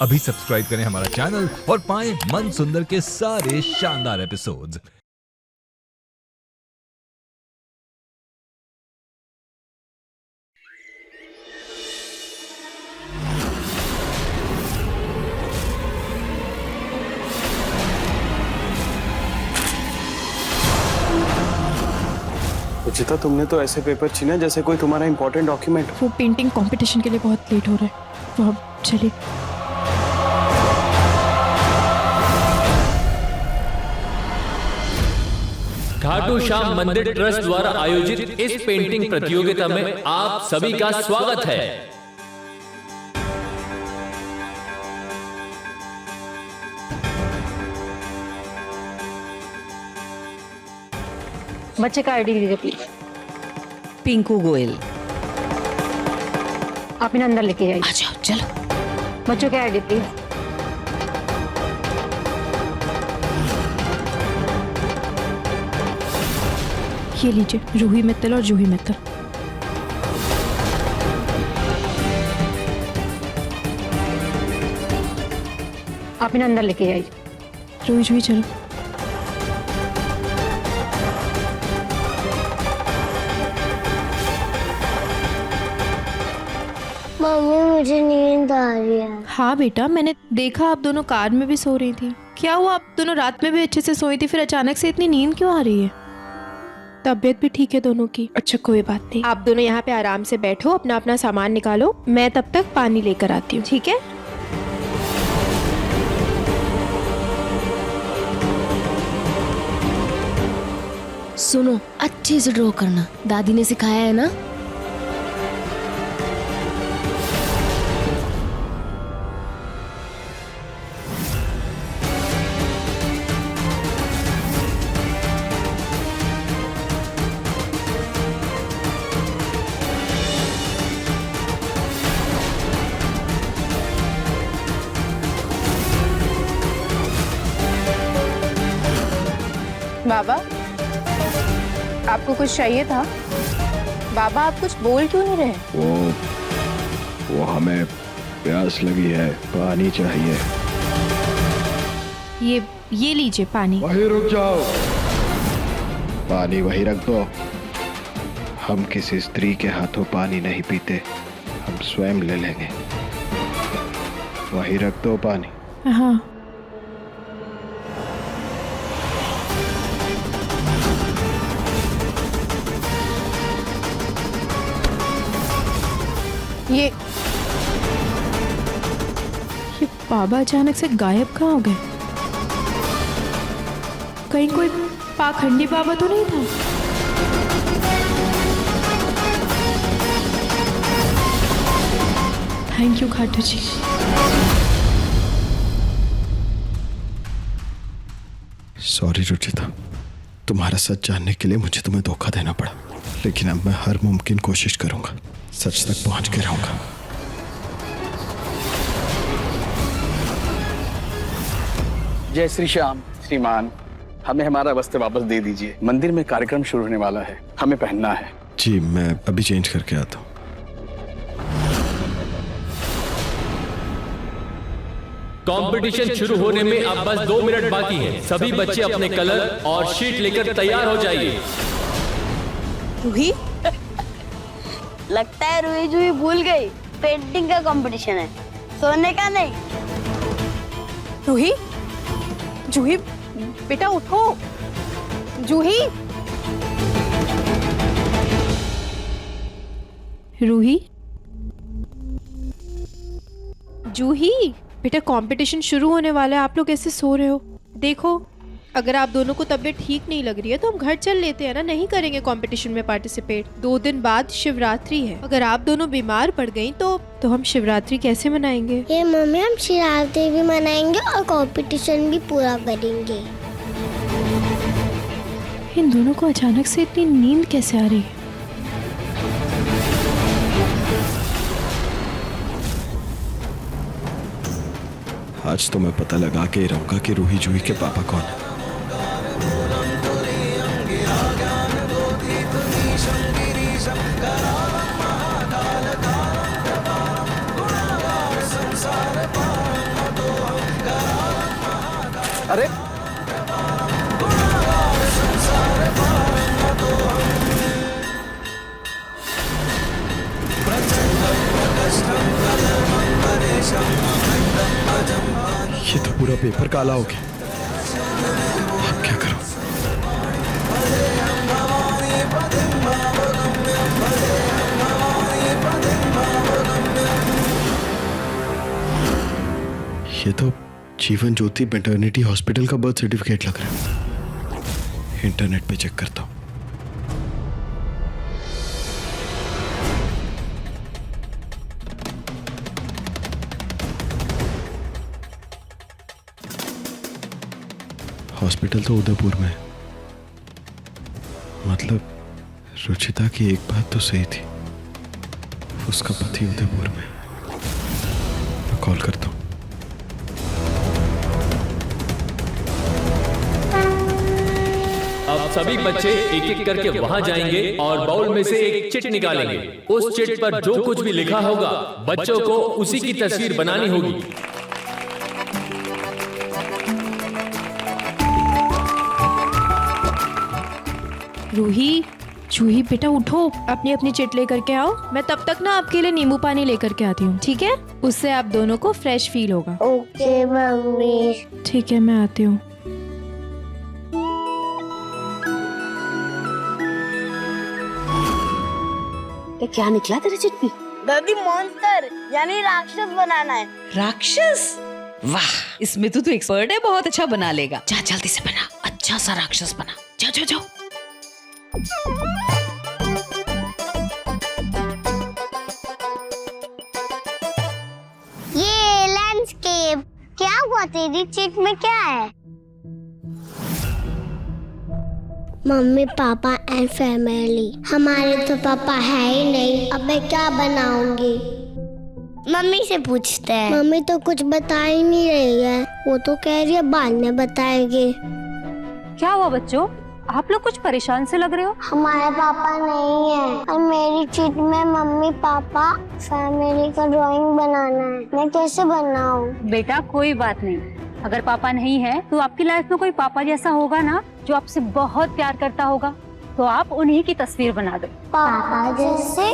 अभी सब्सक्राइब करें हमारा चैनल और पाएं मन सुंदर के सारे शानदार एपिसोड्स। रुचिता, तुमने तो ऐसे पेपर छीने जैसे कोई तुम्हारा इंपॉर्टेंट डॉक्यूमेंट। वो पेंटिंग कंपटीशन के लिए बहुत लेट हो रहा है, तो अब चलिए। खाटू श्याम मंदिर ट्रस्ट द्वारा आयोजित इस पेंटिंग प्रतियोगिता में आप सभी का स्वागत है। बच्चे का आईडी दीजिए प्लीज। पिंकू गोयल। आप इन्हें अंदर लेके जाइए। आ जाओ चलो। बच्चों के आईडी प्लीज। ये लीजिए, रूही मित्तल और जूही मित्तल। आप इन्हें अंदर लेके जाइए। रूही जूही चलो। मम्मी मुझे नींद आ रही है। हाँ बेटा, मैंने देखा आप दोनों कार में भी सो रही थी। क्या हुआ, आप दोनों रात में भी अच्छे से सोई थी, फिर अचानक से इतनी नींद क्यों आ रही है? तबीयत भी ठीक है दोनों की। अच्छा कोई बात नहीं, आप दोनों यहाँ पे आराम से बैठो, अपना अपना सामान निकालो, मैं तब तक पानी लेकर आती हूँ, ठीक है? सुनो, अच्छे से ड्रॉ करना, दादी ने सिखाया है ना। बाबा, आपको कुछ चाहिए था? बाबा, आप कुछ बोल क्यों नहीं रहे? वो हमें प्यास लगी है, पानी चाहिए। ये लीजिए पानी। वहीं रुक जाओ, पानी वहीं रख दो। हम किसी स्त्री के हाथों पानी नहीं पीते, हम स्वयं ले लेंगे। वहीं रख दो पानी। हाँ। ये बाबा अचानक से गायब कहाँ हो गए? कहीं कोई पाखंडी बाबा तो नहीं था? Thank you Khatu ji. Sorry Ruchita, तुम्हारा सच जानने के लिए मुझे तुम्हें धोखा देना पड़ा, लेकिन अब मैं हर मुमकिन कोशिश करूंगा, सच तक पहुंच के रहूंगा। जय श्री श्याम। श्रीमान, हमें हमारा वस्त्र वापस दे दीजिए, मंदिर में कार्यक्रम शुरू होने वाला है, हमें पहनना है। जी, मैं अभी चेंज करके आता हूँ। कंपटीशन शुरू होने में अब बस 2 मिनट बाकी हैं। सभी बच्चे अपने कलर और शीट लेकर तैयार हो जाइए। रूही? लगता है रूही जूही भूल गई, पेंटिंग का कंपटीशन है, सोने का नहीं। रूही, जूही, बेटा उठो। जूही, रूही, जूही, बेटा कंपटीशन शुरू होने वाला है, आप लोग ऐसे सो रहे हो? देखो, अगर आप दोनों को तबीयत ठीक नहीं लग रही है तो हम घर चल लेते हैं ना, नहीं करेंगे कंपटीशन में पार्टिसिपेट। 2 दिन बाद शिवरात्रि है, अगर आप दोनों बीमार पड़ गई तो हम शिवरात्रि कैसे मनाएंगे? ये मम्मी, हम शिवरात्रि भी मनाएंगे और कंपटीशन भी पूरा करेंगे। इन दोनों को अचानक से इतनी नींद कैसे आ रही है? आज तो मैं पता लगा के ही रहूंगा कि रूही जूही के पापा कौन है। संसार अरे ये तो पूरा पेपर काला हो गया। अब क्या करूं? ये तो जीवन ज्योति मैटरनिटी हॉस्पिटल का बर्थ सर्टिफिकेट लग रहा है। इंटरनेट पे चेक करता हूं। हॉस्पिटल तो उदयपुर में है। मतलब रुचिता की एक बात तो सही थी, उसका पति उदयपुर में। मैं कॉल करता हूँ। अब सभी बच्चे एक एक करके वहां जाएंगे और बाउल में से एक चिट निकालेंगे। उस चिट पर जो कुछ भी लिखा होगा बच्चों को उसी की तस्वीर बनानी होगी। रूही, जूही बेटा उठो, अपनी अपनी चिट लेकर के आओ। मैं तब तक ना आपके लिए नींबू पानी लेकर के आती हूँ, ठीक है? उससे आप दोनों को फ्रेश फील होगा। Okay mummy. ठीक है, मैं आती हूँ। क्या निकला तेरे चिट में? दादी मॉन्स्टर यानी राक्षस बनाना है। राक्षस? वाह, इसमें तो तू एक्सपर्ट है, बहुत अच्छा बना लेगा। जा जल्दी से बना, अच्छा सा राक्षस बना। जाओ जाओ जाओ। ये लैंडस्केप क्या हुआ? तेरी चिट में क्या है? Mummy papa and family. हमारे तो पापा है ही नहीं, अब मैं क्या बनाऊंगी? मम्मी से पूछते हैं। मम्मी तो कुछ बता ही नहीं रही है, वो तो कह रही है बाद में बताएगी। क्या हुआ बच्चों, आप लोग कुछ परेशान से लग रहे हो? हमारे पापा नहीं है और मेरी चिट में मम्मी पापा फैमिली का ड्राइंग बनाना है। मैं कैसे बनाऊं? बेटा कोई बात नहीं, अगर पापा नहीं है तो आपकी लाइफ में कोई पापा जैसा होगा ना, जो आपसे बहुत प्यार करता होगा, तो आप उन्हीं की तस्वीर बना दो। पापा जैसे?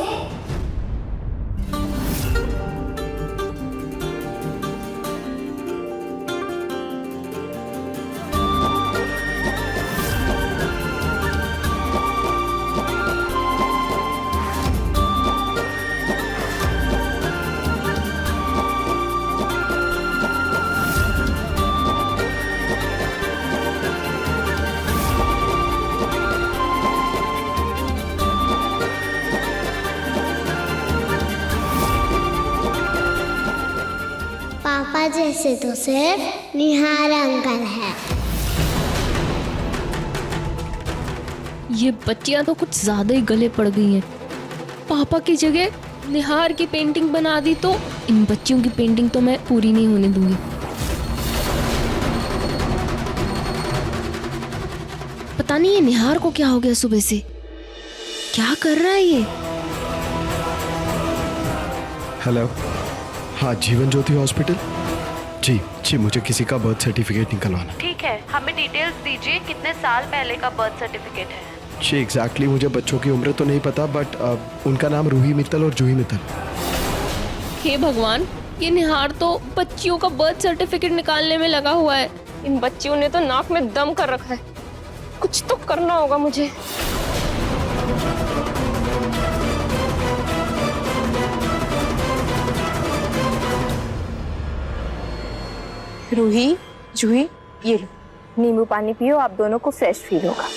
पापा जैसे तो सिर्फ निहार अंकल है। ये बच्चियां तो कुछ ज्यादा ही गले पड़ गई हैं। पापा की जगह निहार की पेंटिंग बना दी तो इन बच्चियों की पेंटिंग तो मैं पूरी नहीं होने दूंगी। पता नहीं ये निहार को क्या हो गया, सुबह से क्या कर रहा है ये? हेलो, हाँ जीवन ज्योति हॉस्पिटल। जी जी, मुझे किसी का बर्थ सर्टिफिकेट निकलवाना। ठीक है, हमें डिटेल्स दीजिए, कितने साल पहले का बर्थ सर्टिफिकेट है? जी एग्जैक्टली मुझे बच्चों की उम्र तो नहीं पता, बट उनका नाम रूही मित्तल और जूही मित्तल। हे भगवान, ये निहार तो बच्चियों का बर्थ सर्टिफिकेट निकालने में लगा हुआ है। इन बच्चियों ने तो नाक में दम कर रखा है, कुछ तो करना होगा मुझे। रूही, जूही, ये लो नींबू पानी पियो, आप दोनों को फ्रेश फील होगा।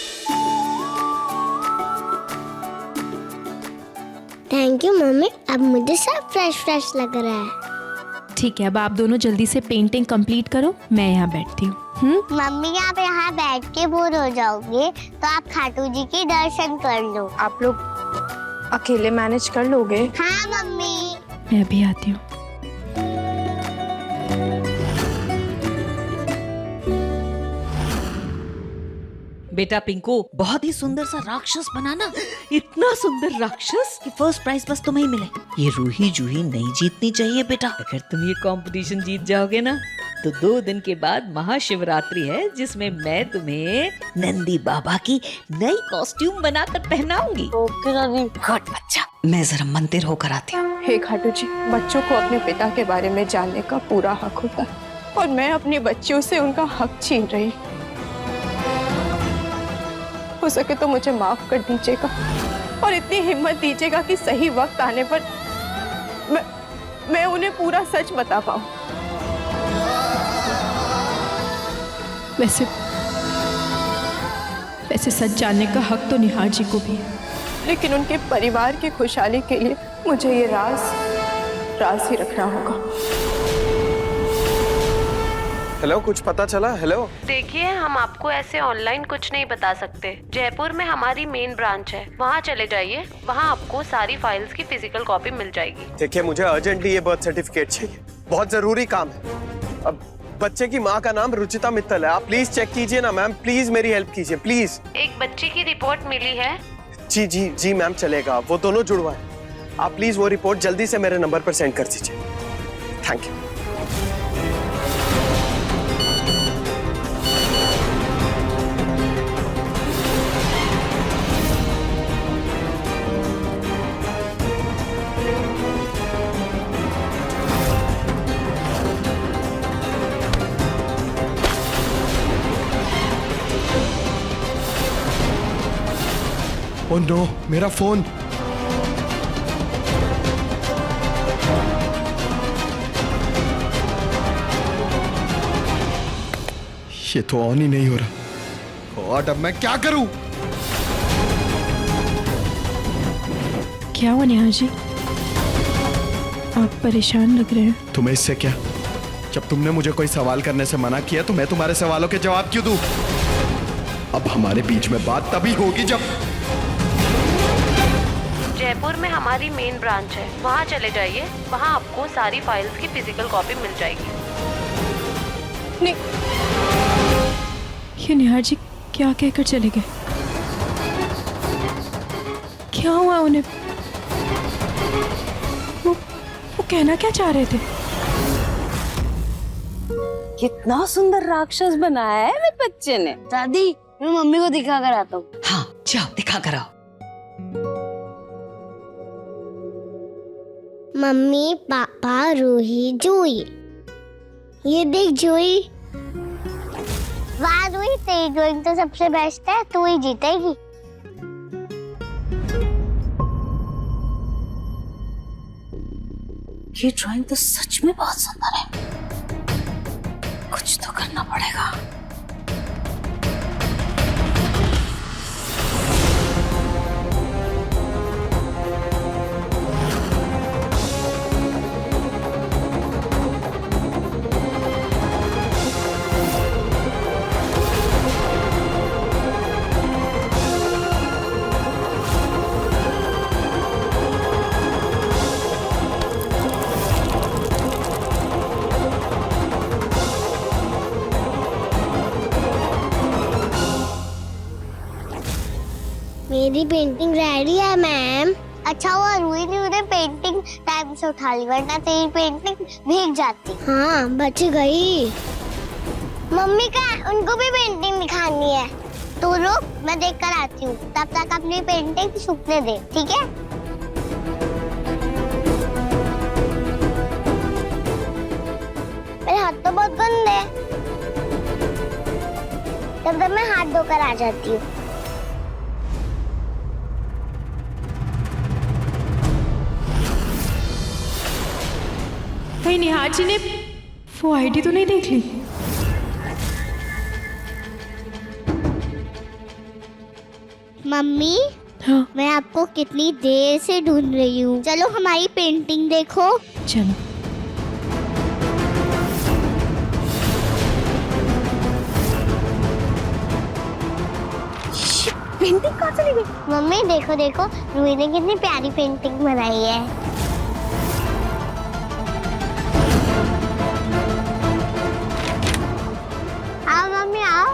थैंक यू मम्मी, अब मुझे सब फ्रेश फ्रेश लग रहा है। ठीक है, अब आप दोनों जल्दी से पेंटिंग कंप्लीट करो, मैं यहाँ बैठती हूँ। मम्मी आप यहाँ बैठ के बोर हो जाओगे तो आप खाटू जी के दर्शन कर लो। आप लोग अकेले मैनेज कर लोगे? हाँ मम्मी। मैं भी आती हूँ। बेटा पिंकू, बहुत ही सुंदर सा राक्षस बनाना। इतना सुंदर राक्षस कि फर्स्ट प्राइज बस तुम्हें ही मिले। ये रूही जूही नहीं जीतनी चाहिए बेटा। अगर तुम ये कंपटीशन जीत जाओगे ना तो 2 दिन के बाद महाशिवरात्रि है, जिसमें मैं तुम्हें नंदी बाबा की नई कॉस्ट्यूम बनाकर पहनाऊंगी। ओके दादी। गुड बच्चा, मैं जरा मंदिर होकर आती हूँ। हे खाटू जी, बच्चों को अपने पिता के बारे में जानने का पूरा हक होता है और मैं अपनी बच्चियों से उनका हक छीन रही। हो सके तो मुझे माफ कर दीजिएगा और इतनी हिम्मत दीजिएगा कि सही वक्त आने पर मैं उन्हें पूरा सच बता पाऊं। वैसे सच जानने का हक तो निहार जी को भी है, लेकिन उनके परिवार की खुशहाली के लिए मुझे ये राज ही रखना होगा। हेलो, कुछ पता चला? हेलो, देखिए, हम आपको ऐसे ऑनलाइन कुछ नहीं बता सकते। जयपुर में हमारी मेन ब्रांच है, वहाँ चले जाइए, वहाँ आपको सारी फाइल्स की फिजिकल कॉपी मिल जाएगी। देखिए, मुझे अर्जेंटली ये बर्थ सर्टिफिकेट चाहिए, बहुत जरूरी काम है। अब बच्चे की माँ का नाम रुचिता मित्तल है, आप प्लीज चेक कीजिए ना मैम, प्लीज मेरी हेल्प कीजिए प्लीज। एक बच्ची की रिपोर्ट मिली है। जी जी जी मैम, चलेगा, वो दोनों जुड़वा है। आप प्लीज वो रिपोर्ट जल्दी से मेरे नंबर पर सेंड कर दीजिए। Thank you. ओह नो, मेरा फोन। ये तो ऑन ही नहीं हो रहा। गॉड, अब मैं क्या करूं? क्या हुआ निहार जी, आप परेशान लग रहे हैं। तुम्हें इससे क्या? जब तुमने मुझे कोई सवाल करने से मना किया तो मैं तुम्हारे सवालों के जवाब क्यों दूं? अब हमारे बीच में बात तभी होगी जब जयपुर में हमारी मेन ब्रांच है, वहाँ चले जाइए, वहाँ आपको सारी फाइल्स की फिजिकल कॉपी मिल जाएगी। ये निहार जी क्या कहकर चले गए? क्या हुआ उन्हें? वो कहना क्या चाह रहे थे? कितना सुंदर राक्षस बनाया है मेरे बच्चे ने। दादी, मैं मम्मी को दिखा कर आता हूँ। हाँ, जाओ दिखा कर आओ। मम्मी, पापा, रूही, जूही। ये देख जूही। वाह रूही, तेरी ड्राइंग तो सबसे बेस्ट है, तू ही जीतेगी। ये ड्राइंग तो सच में बहुत सुंदर है, कुछ तो करना पड़ेगा। मेरी पेंटिंग रेडी है मैम। अच्छा हुआ रूही ने उन्हें पेंटिंग टाइम से उठा ली, वरना तेरी पेंटिंग भीग जाती। हाँ, बच गई। मम्मी का उनको भी पेंटिंग दिखानी है, तो रुक, मैं देख कर आती हूँ। तब तक अपनी पेंटिंग सूखने दे, ठीक है? मेरे हाथ तो बहुत गंदे हैं। तब तक मैं हाथ धोकर आ जाती हूँ। भाई निहार जी ने वो आईडी तो नहीं देख ली? मम्मी, हाँ, मैं आपको कितनी देर से ढूंढ रही हूँ। चलो हमारी पेंटिंग देखो। चलो। पेंटिंग कहाँ चली गई? मम्मी देखो देखो, रूही ने कितनी प्यारी पेंटिंग बनाई है। आओ मम्मी आओ।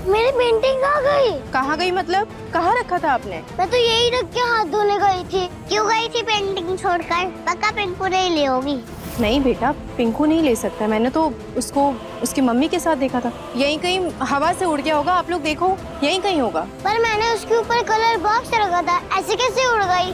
मेरी पेंटिंग कहाँ गई? कहाँ गई मतलब? कहाँ रखा था आपने? मैं तो यही रख के हाथ धोने गई थी। क्यों गई थी पेंटिंग छोड़कर? पक्का पिंकू ने ले होगी। नहीं बेटा, पिंकू नहीं ले सकता। मैंने तो उसको उसकी मम्मी के साथ देखा था। यहीं कहीं हवा से उड़ गया होगा, आप लोग देखो, यहीं कहीं होगा। पर मैंने उसके ऊपर कलर बॉक्स रखा था, ऐसे कैसे उड़ गई?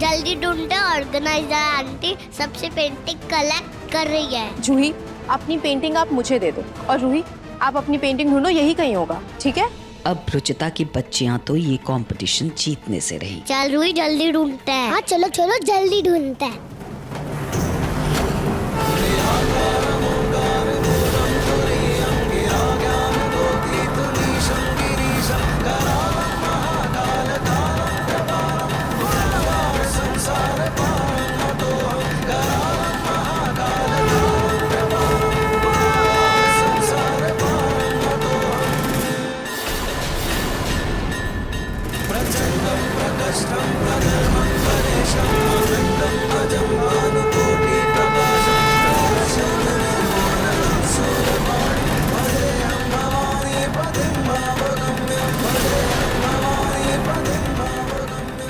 जल्दी ढूंढते, ऑर्गेनाइजर आंटी सबसे पेंटिंग कलेक्ट कर रही है। जूही, अपनी पेंटिंग आप मुझे दे दो, और रूही आप अपनी पेंटिंग ढूंढो, यही कहीं होगा, ठीक है? अब रुचिता की बच्चियां तो ये कंपटीशन जीतने से रही। चल रूही जल्दी ढूंढते हैं। हाँ चलो चलो जल्दी ढूंढते हैं।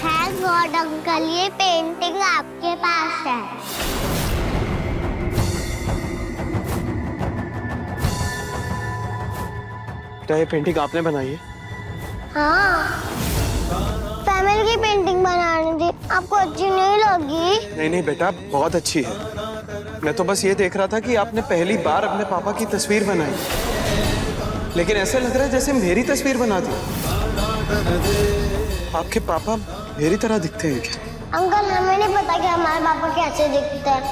थैंक गॉड अंकल, ये पेंटिंग आपके पास है। क्या ये पेंटिंग आपने बनाई है? हाँ, फैमिली की पेंटिंग बनाने दी, आपको अच्छी नहीं लगी? नहीं नहीं बेटा, बहुत अच्छी है। मैं तो बस ये देख रहा था कि आपने पहली बार अपने पापा की तस्वीर बनाई, लेकिन ऐसे लग रहा है जैसे मेरी तस्वीर बना दी। आपके पापा मेरी तरह दिखते हैं क्या? अंकल हमें नहीं पता कि हमारे पापा कैसे दिखते हैं।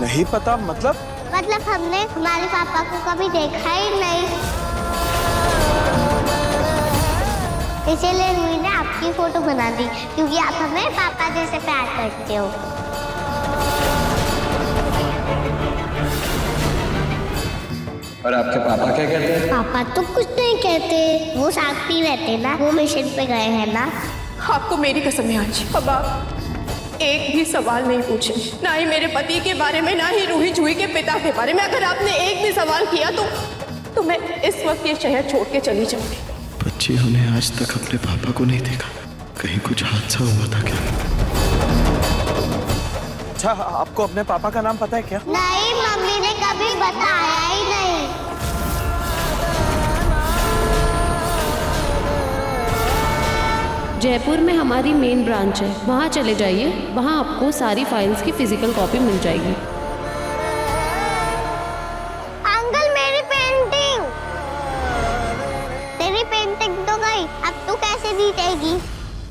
नहीं पता मतलब? मतलब हमने हमारे पापा को कभी देखा ही नहीं, इसीलिए रूही ने आपकी फोटो बना दी, क्योंकि आप हमें पापा जैसे प्यार करते हो। और आपके पापा क्या कहते हैं? पापा तो कुछ नहीं कहते, वो साथ ही रहते ना, वो मिशन पे गए हैं ना। आपको मेरी कसम है आज, अब आप एक भी सवाल नहीं पूछे, ना ही मेरे पति के बारे में, ना ही रूही जूही के पिता के बारे में। अगर आपने एक भी सवाल किया तो मैं इस वक्त ये शहर छोड़ के चली जाऊंगी। बच्चियों ने आज तक अपने पापा को नहीं देखा, कहीं कुछ हादसा हुआ था क्या? अच्छा, आपको अपने पापा का नाम पता है क्या? नहीं, मम्मी ने कभी बताया ही नहीं। जयपुर में हमारी मेन ब्रांच है, वहाँ चले जाइए, वहाँ आपको सारी फाइल्स की फिजिकल कॉपी मिल जाएगी। अंकल मेरी पेंटिंग, तेरी पेंटिंग तो गई, अब तू कैसे जीतेगी?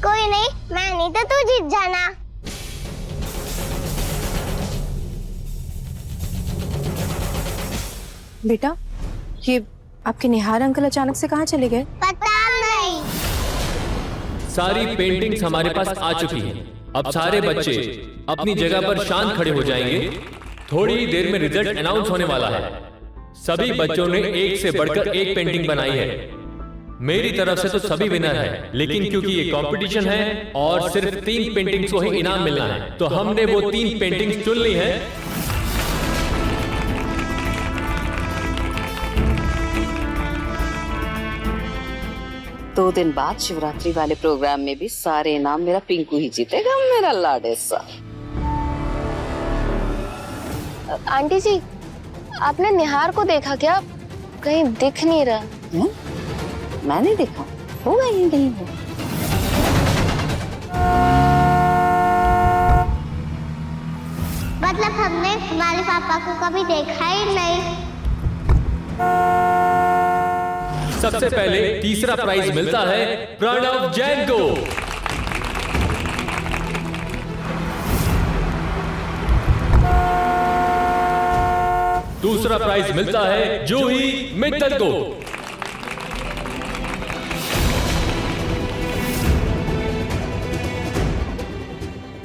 कोई नहीं, मैं नहीं तो तू जीत जाना। बेटा, ये आपके निहार अंकल अचानक से कहाँ चले गए? पता नहीं। सारी पेंटिंग्स हमारे पास आ चुकी हैं। अब सारे बच्चे अपनी जगह पर शांत खड़े हो जाएंगे। थोड़ी ही देर में रिजल्ट अनाउंस होने वाला है। सभी बच्चों ने एक से बढ़कर एक पेंटिंग बनाई है। मेरी तरफ से तो सभी विनर हैं, लेकिन क्योंकि ये कंपटीशन है और सिर्फ 3 पेंटिंग्स को ही इनाम मिलना है, तो हमने वो 3 पेंटिंग्स चुन ली है। दो दिन बाद शिवरात्रि वाले प्रोग्राम में भी सारे इनाम मेरा पिंकू ही जीतेगा, मेरा लाडेसा। आंटी जी, आपने निहार को देखा क्या? कहीं दिख नहीं रहा। मैंने देखा, होगा ही कहीं वो। मतलब हमने हमारे पापा को कभी देखा ही नहीं। सबसे पहले तीसरा प्राइज मिलता है प्रणव जैन को। दूसरा प्राइज मिलता है जूही मित्तल को।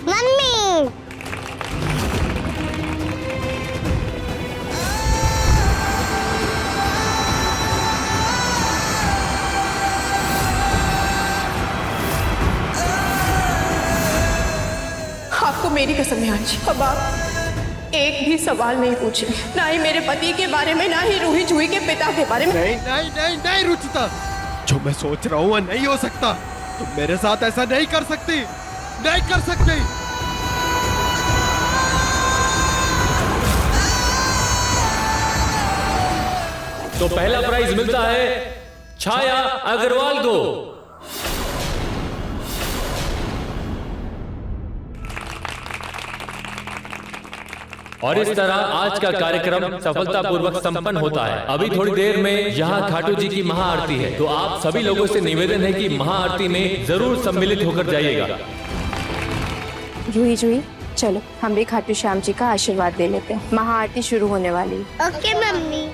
मम्मी, आपको मेरी कसम है आज, अब आप एक भी सवाल नहीं पूछे, ना ही मेरे पति के बारे में, ना ही रूही जूही के पिता के बारे में। नहीं नहीं नहीं नहीं रुचिता, जो मैं सोच रहा हूँ वो नहीं हो सकता। तुम मेरे साथ ऐसा नहीं कर सकती, नहीं कर सकती। तो पहला प्राइज मिलता है छाया अग्रवाल को। और इस तरह आज का कार्यक्रम सफलतापूर्वक संपन्न होता है। अभी थोड़ी देर में यहाँ खाटू जी की महाआरती है, तो आप सभी लोगों से निवेदन है कि महाआरती में जरूर सम्मिलित होकर जाइएगा। जूही जूही चलो हम भी खाटू श्याम जी का आशीर्वाद ले लेते हैं। महाआरती शुरू होने वाली। Okay mummy.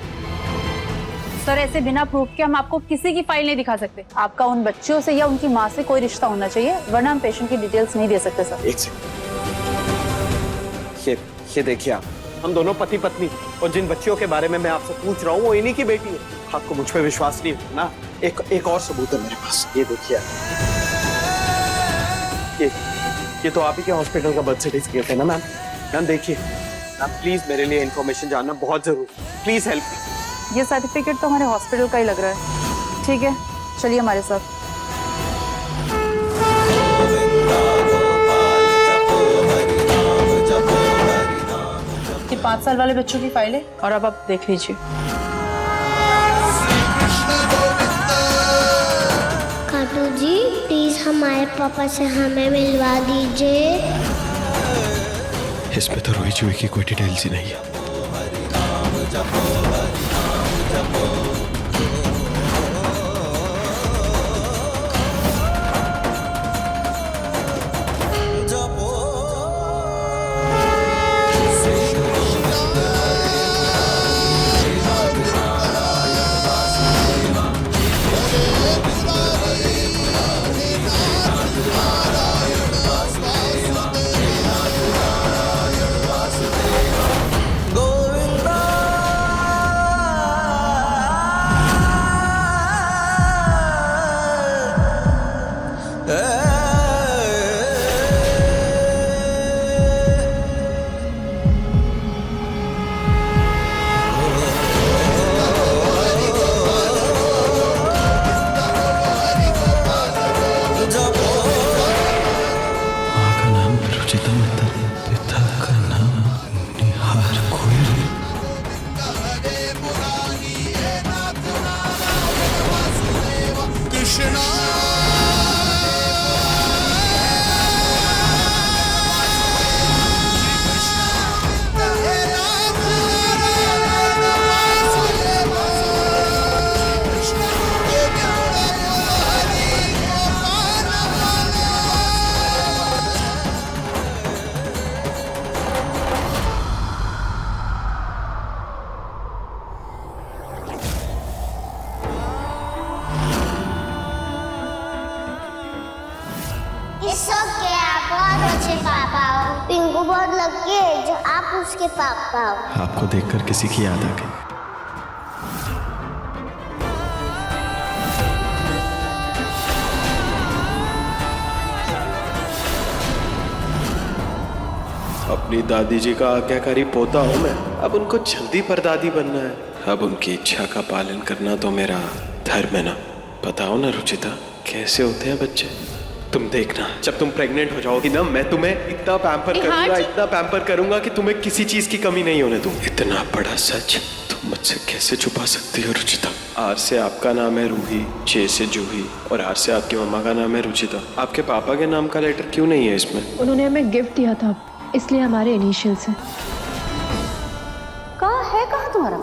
सर ऐसे बिना प्रूफ के हम आपको किसी की फाइल नहीं दिखा सकते। आपका उन बच्चों से या उनकी माँ से कोई रिश्ता होना चाहिए, वरना हम पेशेंट की डिटेल्स नहीं दे सकते सर। एक सेकंड, ये देखिए आप, हम दोनों पति पत्नी, और जिन बच्चियों के बारे में मैं आपसे पूछ रहा हूँ वो इन्हीं की बेटी है। आपको मुझ पे विश्वास नहीं है ना? एक और सबूत है मेरे पास, ये देखिए। ये तो आप ही के हॉस्पिटल का बर्थ सर्टिफिकेट है ना मैम? मैम देखिए, मैम प्लीज मेरे लिए इन्फॉर्मेशन जानना बहुत जरूरी, प्लीज हेल्प मी। ये सर्टिफिकेट तो हमारे हॉस्पिटल का ही लग रहा है। ठीक है, चलिए हमारे साथ। ये 5 साल वाले बच्चों की फाइल है और अब आप देख लीजिए। खाटू जी प्लीज हमारे पापा से हमें मिलवा दीजिए। इसमें तो रोई जुई की कोई डिटेल्स ही नहीं है। पिंकू बहुत लकी है जो आप उसके पापा हो। आपको देखकर किसी की याद आ गई। अपनी दादी जी का आज्ञाकारी पोता हूं मैं। अब उनको जल्दी परदादी बनना है। अब उनकी इच्छा का पालन करना तो मेरा धर्म है ना। बताओ ना रुचिता, कैसे होते हैं बच्चे? तुम देखना, जब तुम प्रेग्नेंट हो जाओगी ना, मैं तुम्हें इतना पैम्पर करूंगा कि तुम्हें किसी चीज की कमी नहीं होने दूंगा। इतना बड़ा सच तुम मुझसे कैसे छुपा सकती हो रुचिता? आर से आपका नाम है रूही, जे से जूही और आर से आपकी मम्मा का नाम है रुचिता। आपके पापा के नाम का लेटर क्यों नहीं है इसमें? उन्होंने हमें गिफ्ट दिया था, इसलिए हमारे इनिशियल्स हैं। कहाँ तुम्हारा?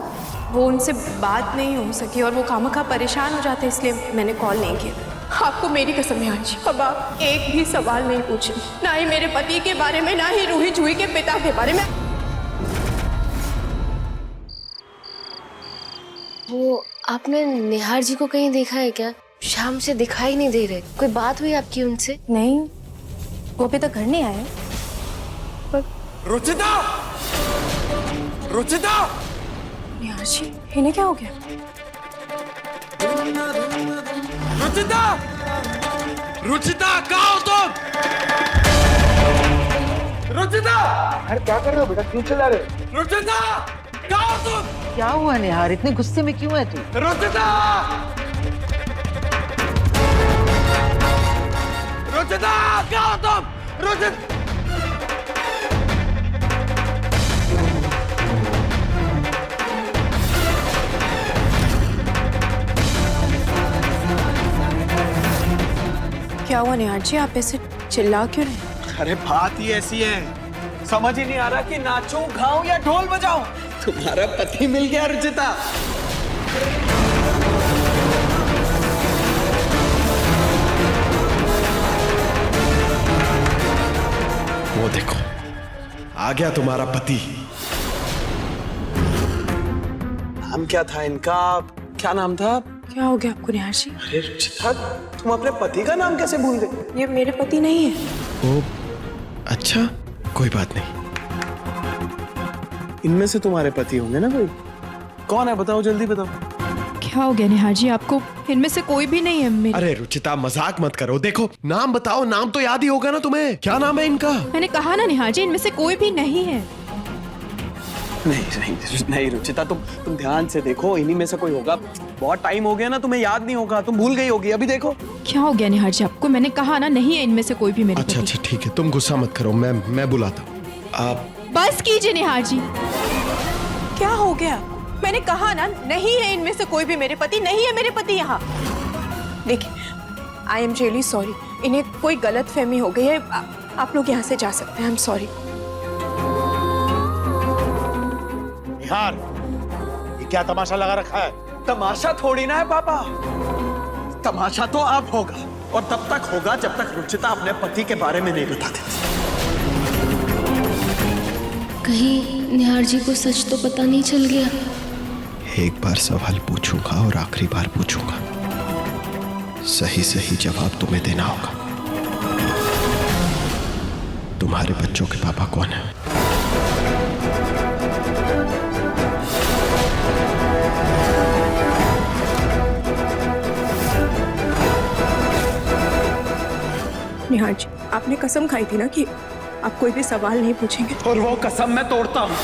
वो उनसे बात नहीं हो सकी और वो खामखा परेशान हो जाते, इसलिए मैंने कॉल नहीं किया। आपको मेरी कसम है आज, अब आप एक भी सवाल नहीं पूछे, ना ही मेरे पति के बारे में, ना ही रूही जूही के पिता के बारे में। वो आपने निहार जी को कहीं देखा है क्या? शाम से दिखाई नहीं दे रहे। कोई बात हुई आपकी उनसे? नहीं, वो अभी तक घर नहीं आए। पर रुचिता! रुचिता! निहार जी, इन्हें क्या हो गया? रुचिता! रुचिता, कहाँ हो तुम? रुचिता! अरे क्या कर रहे हो बेटा, क्यों चिल्ला रहे हो? रुचिता! कहाँ हो तुम? क्या हुआ निहार, इतने गुस्से में क्यों है तू? रुचिता! रुचिता क्या हो तुम? रुचिता क्या हुआ निहार जी, आप ऐसे चिल्ला क्यों रहे? अरे बात ही ऐसी है, समझ ही नहीं आ रहा कि नाचूं, गाऊं या ढोल बजाऊं। तुम्हारा पति मिल गया रुचिता। वो देखो आ गया तुम्हारा पति। नाम क्या था इनका? क्या नाम था? क्या हो गया आपको निहार जी? अरे रुचिता, तुम अपने पति का नाम कैसे भूल गए? ये मेरे पति नहीं है। ओ अच्छा, कोई बात नहीं। इनमें से तुम्हारे पति होंगे ना कोई? कौन है बताओ, जल्दी बताओ। क्या हो गया निहार जी आपको? इनमें से कोई भी नहीं है मेरे। अरे रुचिता मजाक मत करो, देखो नाम बताओ, नाम तो याद ही होगा ना तुम्हें। क्या नाम है इनका? मैंने कहा ना निहार जी, इनमें से कोई भी नहीं है। नहीं रुचिता, तुम ध्यान से देखो, इन्हीं में से कोई होगा। बहुत टाइम हो गया ना, तुम्हें याद नहीं होगा, तुम भूल गई होगी। अभी देखो। क्या हो गया निहार जी आपको? मैंने कहा ना नहीं है इनमें से कोई भी मेरे अच्छा अच्छा ठीक है, तुम गुस्सा मत करो, मैं बुलाता हूँ। आप बस कीजिए निहार जी। क्या हो गया? मैंने कहा ना नहीं है इनमें से कोई भी मेरे पति नहीं है। मेरे पति यहाँ देखिए, आई एम रियली सॉरी, इन्हें कोई गलत फहमी हो गई है। आप लोग यहाँ से जा सकते हैं। I am sorry. निहार, ये क्या तमाशा लगा रखा है? तमाशा थोड़ी ना है पापा, तमाशा तो अब होगा, और तब तक होगा जब तक रुचिता अपने पति के बारे में नहीं बता देती। कहीं निहार जी को सच तो पता नहीं चल गया? एक बार सवाल पूछूंगा और आखिरी बार पूछूंगा, सही सही जवाब तुम्हें देना होगा। तुम्हारे बच्चों के पापा कौन है? निहार जी, आपने कसम खाई थी ना कि आप कोई भी सवाल नहीं पूछेंगे। और वो कसम मैं तोड़ता हूँ।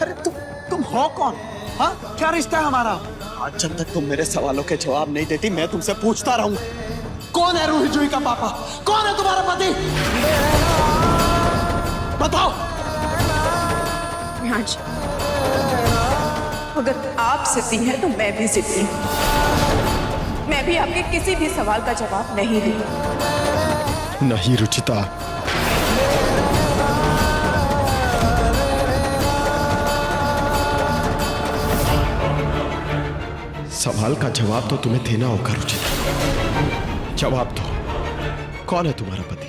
अरे तुम हो कौन? हाँ, क्या रिश्ता है हमारा? आज जब तक तुम मेरे सवालों के जवाब नहीं देती, मैं तुमसे पूछता रहूंगा। कौन है रूही जूही का पापा? कौन है तुम्हारा पति? बताओ। निहार जी, अगर आप जिद्दी हैं तो मैं भी जिद्दी हूं। मैं भी आपके किसी भी सवाल का जवाब नहीं दूंगी। नहीं रुचिता, सवाल का जवाब तो तुम्हें देना होगा रुचिता। जवाब दो, कौन है तुम्हारा पति?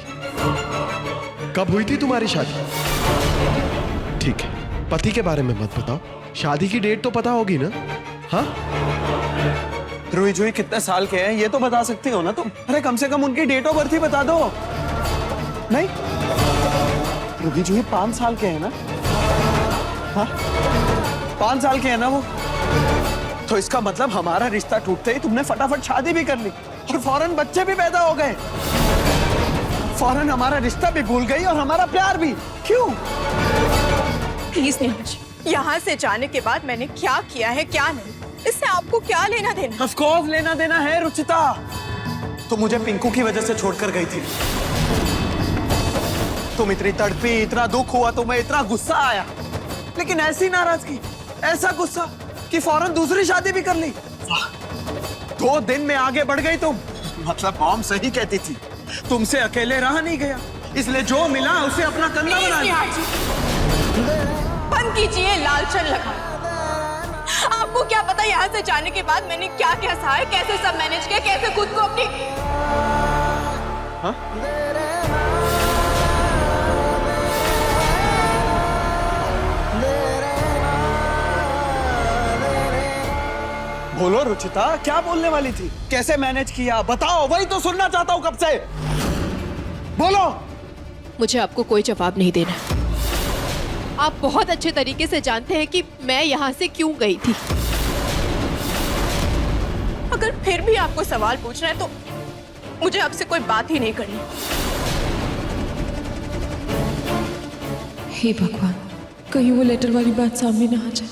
कब हुई थी तुम्हारी शादी? ठीक है, पति के बारे में मत बताओ, शादी की डेट तो पता होगी ना? हाँ, रूही जूही कितने साल के हैं ये तो बता सकती हो ना तुम? अरे कम से कम उनकी डेट ऑफ बर्थ ही बता दो। नहीं, रूही जूही 5 साल के हैं ना? हाँ, 5 साल के हैं ना वो? तो इसका मतलब हमारा रिश्ता टूटते ही तुमने फटाफट शादी भी कर ली और फौरन बच्चे भी पैदा हो गए। फौरन हमारा रिश्ता भी भूल गई और हमारा प्यार भी। क्यों? प्लीज निहार जी, यहाँ से जाने के बाद मैंने क्या किया है क्या नहीं, इससे आपको क्या लेना देना? ऑफ कोर्स लेना देना है रुचिता। तुम मुझे पिंकू की वजह से छोड़कर गई थी। तुम इतनी तड़पी, इतना दुख हुआ, तुम्हें इतना गुस्सा आया, लेकिन ऐसी नाराजगी, ऐसा गुस्सा कि फौरन दूसरी शादी भी कर ली। 2 दिन में आगे बढ़ गई तुम। मतलब मॉम सही कहती थी, तुमसे अकेले रहा नहीं गया, इसलिए जो मिला उसे अपना कंधा बना लिया। बंद कीजिए लालचन लगा। आपको क्या पता यहाँ से जाने के बाद मैंने क्या क्या सहा है, कैसे सब मैनेज किया, कैसे खुद को अपनी बोलो रुचिता, क्या बोलने वाली थी? कैसे मैनेज किया बताओ, वही तो सुनना चाहता हूं कब से। बोलो। मुझे आपको कोई जवाब नहीं देना। आप बहुत अच्छे तरीके से जानते हैं कि मैं यहाँ से क्यों गई थी। अगर फिर भी आपको सवाल पूछना है तो मुझे आपसे कोई बात ही नहीं करनी। हे भगवान, कहीं वो लेटर वाली बात सामने ना आ जाए।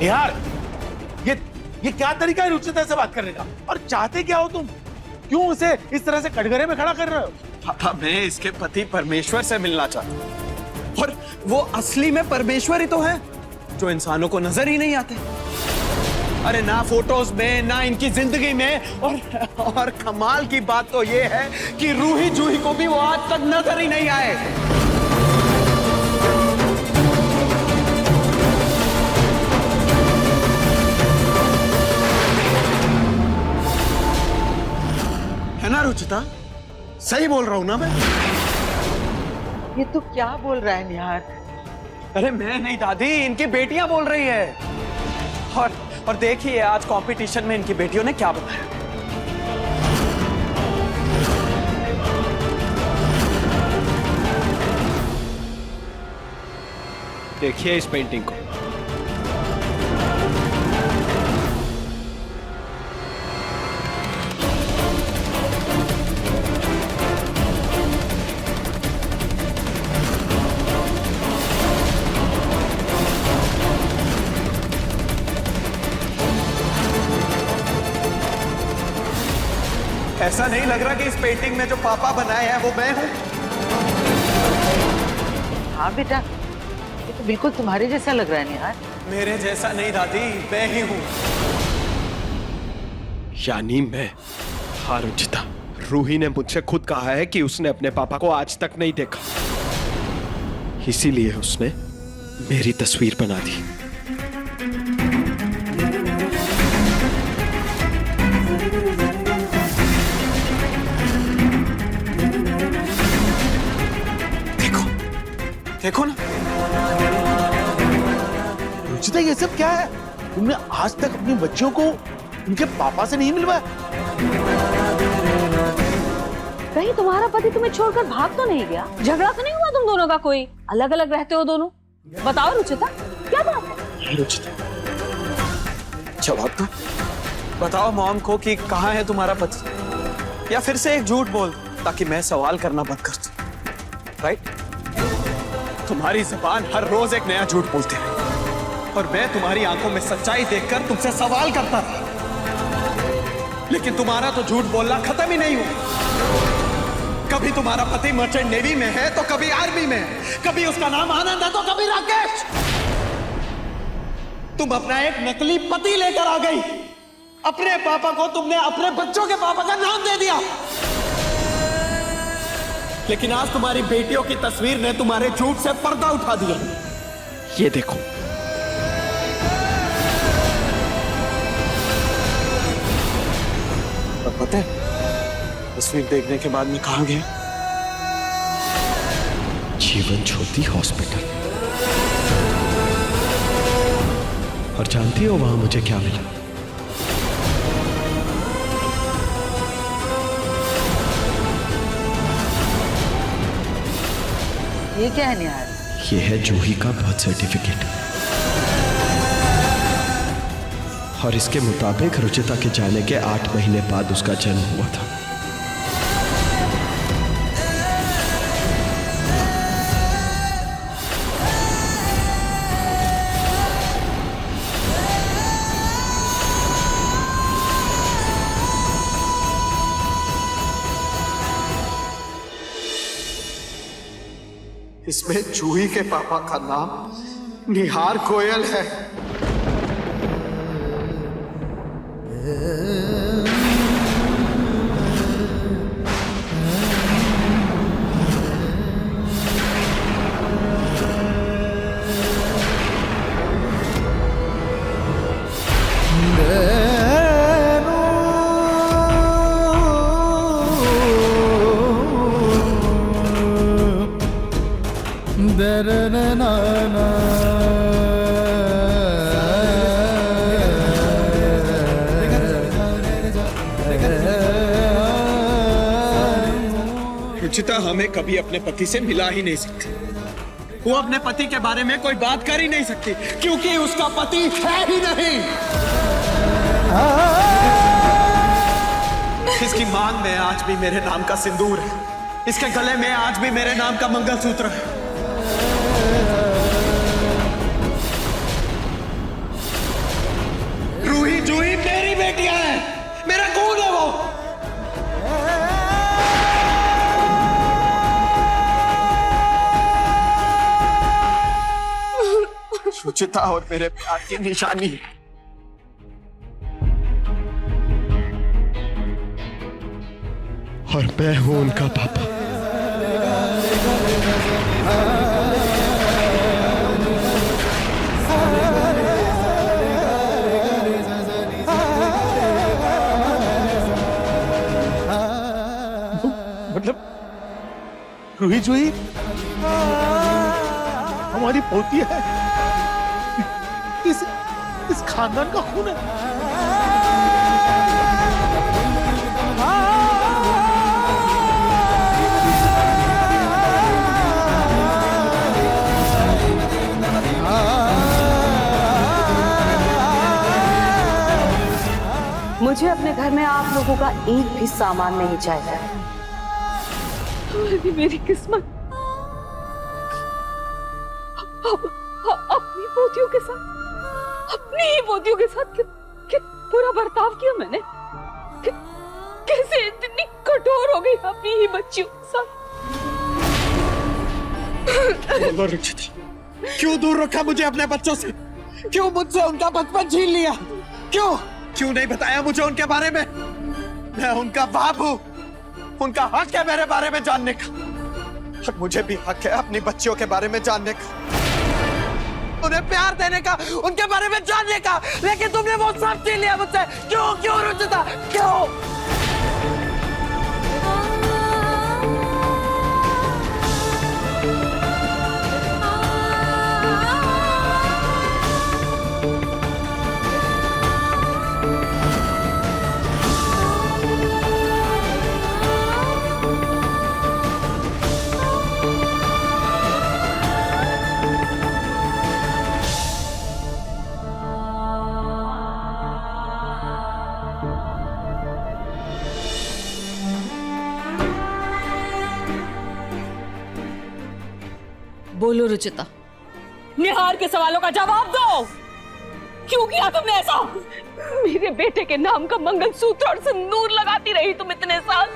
यार ये क्या तरीका है रुचिता से बात करने का? और चाहते क्या हो तुम? क्यों उसे इस तरह से कटघरे में खड़ा कर रहे हो? पापा, मैं इसके पति परमेश्वर से मिलना चाहता हूँ, और वो असली में परमेश्वर ही तो है जो इंसानों को नजर ही नहीं आते। अरे ना फोटोज में, ना इनकी जिंदगी में, और कमाल की बात तो ये है कि रूही जूही को भी वो आज तक नजर ही नहीं आए। है ना रुचिता? सही बोल रहा हूं ना मैं? ये तो क्या बोल रहा है निहार? अरे मैं नहीं दादी, इनकी बेटियां बोल रही है। और देखिए आज कंपटीशन में इनकी बेटियों ने क्या बताया। देखिए इस पेंटिंग को। ऐसा नहीं लग रहा कि इस पेंटिंग में जो पापा बनाए हैं वो मैं हूं? हाँ बेटा, ये तो बिल्कुल तुम्हारे जैसा लग रहा है निहार। मेरे जैसा नहीं दादी, मैं ही हूं। यानी मैं? हाँ रुचिता, रूही ने मुझसे खुद कहा है कि उसने अपने पापा को आज तक नहीं देखा, इसीलिए उसने मेरी तस्वीर बना दी। देखो ना रुचिता, ये सब क्या है? तुमने आज तक अपनी बच्चियों को उनके पापा से नहीं मिलवाया? कहीं तुम्हारा पति तुम्हें छोड़कर भाग तो नहीं गया? झगड़ा तो नहीं हुआ तुम दोनों का? कोई अलग अलग रहते हो दोनों? बताओ रुचिता, क्या बात है? रुचिता, जवाब दो। बताओ मॉम को कि कहाँ है तुम्हारा पति, या फिर से एक झूठ बोल ताकि मैं सवाल करना बंद कर दूं। राइट? तुम्हारी जुबान हर रोज एक नया झूठ बोलती है, और मैं तुम्हारी आंखों में सच्चाई देखकर तुमसे सवाल करता था, लेकिन तुम्हारा तो झूठ बोलना खत्म ही नहीं हुआ। कभी तुम्हारा पति मर्चेंट नेवी में है तो कभी आर्मी में है, कभी उसका नाम आनंद है तो कभी राकेश। तुम अपना एक नकली पति लेकर आ गई। अपने पापा को तुमने अपने बच्चों के पापा का नाम दे दिया, लेकिन आज तुम्हारी बेटियों की तस्वीर ने तुम्हारे झूठ से पर्दा उठा दिया। ये देखो। और पता है तस्वीर देखने के बाद मैं कहां गया? जीवन ज्योति हॉस्पिटल। और जानती हो वहां मुझे क्या मिला? ये क्या है निहार? ये है जूही का बर्थ सर्टिफिकेट, और इसके मुताबिक रुचिता के जाने के 8 महीने बाद उसका जन्म हुआ था। इसमें जूही के पापा का नाम निहार गोयल है। रुचिता हमें कभी अपने पति से मिला ही नहीं सकती। वो अपने पति के बारे में कोई बात कर ही नहीं सकती, क्योंकि उसका पति है ही नहीं। इसकी मांग में आज भी मेरे नाम का सिंदूर है, इसके गले में आज भी मेरे नाम का मंगलसूत्र है। रूही जूही मेरी बेटियां हैं, मेरा खून है वो। रुचिता और मेरे प्यार की निशानी। और मैं हूं उनका पापा। मतलब रूही जूही हमारी पोती है, इस खानदान का खून है। मुझे अपने घर में आप लोगों का एक भी सामान नहीं चाहिए। मेरी किस्मत अपनी पोतियों के साथ, अपनी ही पोतियों के साथ बुरा बर्ताव किया मैंने। कैसे इतनी कठोर हो गई अपनी ही बच्चियों के साथ। रुचिता, क्यों दूर रखा मुझे अपने बच्चों से? क्यों मुझसे उनका बचपन छीन लिया? क्यों नहीं बताया मुझे उनके बारे में? मैं उनका बाप हूं, उनका हक है मेरे बारे में जानने का, और मुझे भी हक है अपनी बच्चियों के बारे में जानने का, उन्हें प्यार देने का, उनके बारे में जानने का। लेकिन तुमने वो सब छीन लिया मुझसे। क्यों रुचिता, क्यों? बोलो रुचिता, निहार के सवालों का जवाब दो। क्यों किया तुमने ऐसा? मेरे बेटे के नाम का मंगलसूत्र और सिंदूर लगाती रही तुम इतने साल,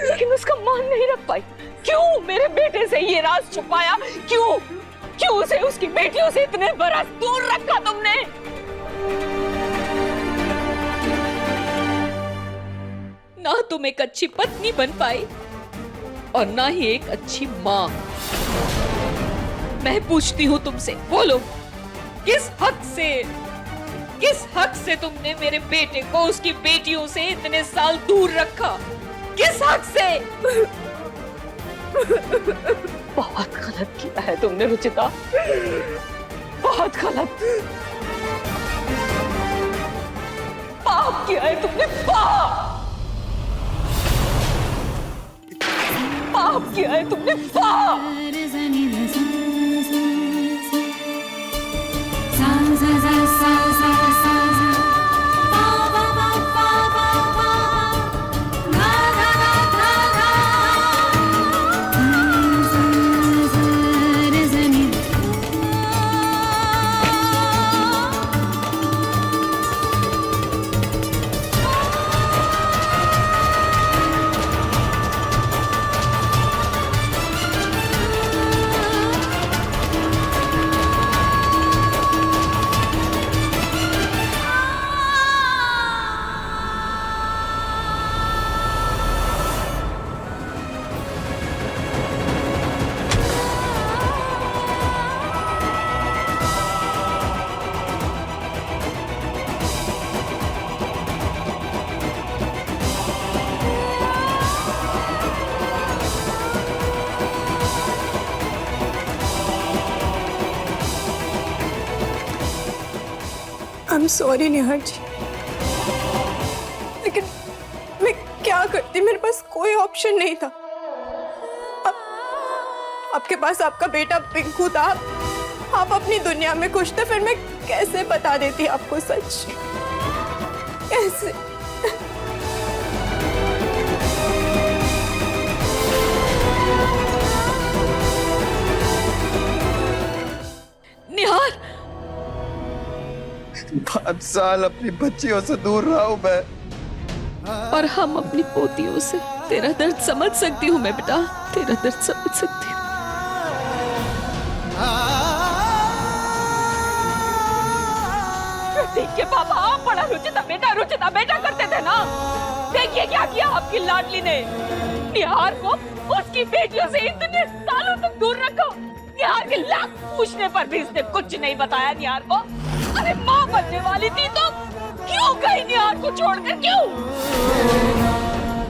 लेकिन उसका मान नहीं रख पाई। क्यों मेरे बेटे से ये राज छुपाया? क्यों उसे उसकी बेटियों से इतने बरस दूर रखा तुमने? ना तुम एक अच्छी पत्नी बन पाई और ना ही एक अच्छी मां। मैं पूछती हूँ तुमसे, बोलो, किस हक से तुमने मेरे बेटे को उसकी बेटियों से इतने साल दूर रखा? किस हक से? बहुत गलत किया है तुमने रुचिता, बहुत गलत। पाप किया है तुमने, पाप किया है तुमने, पाप। I'm sorry निहार जी, लेकिन मैं क्या करती? मेरे पास कोई ऑप्शन नहीं था। आपके पास आपका बेटा पिंकू था, आप अपनी दुनिया में खुश थे, फिर मैं कैसे बता देती आपको सच? कैसे? 5 साल अपनी बच्चियों से दूर रहा हूं मैं। और हम अपनी पोतियों से। तेरा दर्द समझ सकती हूँ मैं बेटा, तेरा दर्द समझ सकती हूँ। प्रतीक के पापा आप बड़ा रुचिता बेटा करते थे ना। देखिए क्या किया आपकी लाडली ने। निहार को उसकी बेटियों से इतने सालों तक दूर रखा। निहार के लाख पूछने पर भी इसने कुछ नहीं बताया निहार को। अरे माँ बनने वाली थी तो क्यों गई निहार को छोड़कर, क्यों?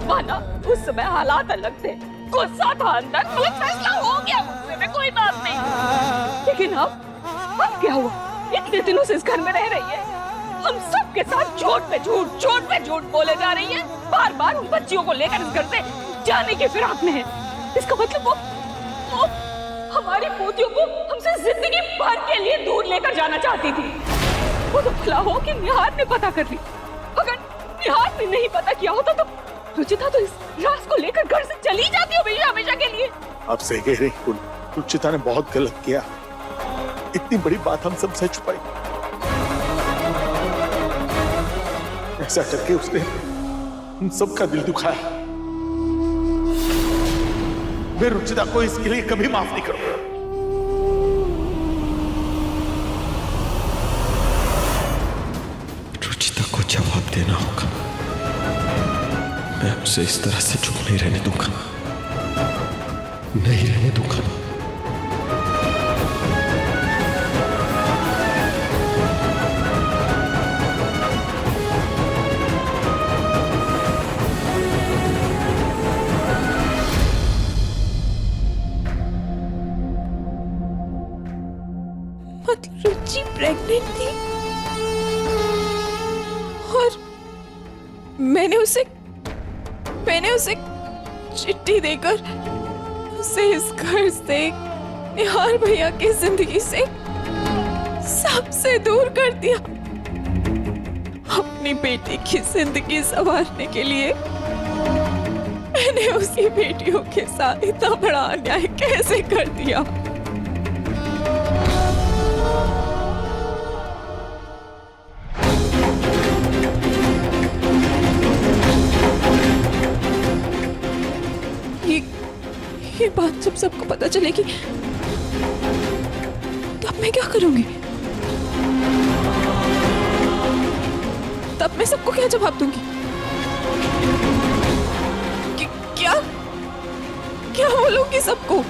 माना उस समय हालात अलग थे, गुस्सा था अंदर, गलत फैसला हो गया मुझसे में, कोई बात नहीं। लेकिन अब क्या हुआ? इतने दिनों से इस घर में रह रही है, हम सबके साथ झूठ पे झूठ बोले जा रही है। बार बार उन बच्चियों को लेकर इस घर से जाने की फिराक में है। इसका मतलब वो हमारी पोतियों को हमसे जिंदगी भर के लिए दूर लेकर जाना चाहती थी। वो तो भला हो कि निहार ने पता कर ली। अगर निहार ने नहीं पता किया होता तो रुचिता तो इस राज को लेकर घर से चली जाती हमेशा के लिए। आप सही कह रही हैं, रुचिता ने बहुत गलत किया। इतनी बड़ी बात हम सबसे छुपाई, ऐसा करके उसने हम सबका दिल दुखाया। मैं रुचिता को इसके लिए कभी माफ नहीं करूंगा। रुचिता को जवाब देना होगा। मैं उसे इस तरह से चुप नहीं रहने दूंगा, नहीं रहने दूंगा। रुचि प्रेग्नेंट थी और मैंने उसे चिट्ठी देकर उसे इस घर से, निहार भैया की जिंदगी से सबसे दूर कर दिया। अपनी बेटी की जिंदगी संवारने के लिए मैंने उसकी बेटियों के साथ इतना बड़ा अन्याय कैसे कर दिया? ये बात जब सबको पता चलेगी तब मैं क्या करूंगी? तब मैं सबको क्या जवाब दूंगी? क्या बोलूंगी सबको?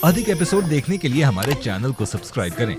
अधिक एपिसोड देखने के लिए हमारे चैनल को सब्सक्राइब करें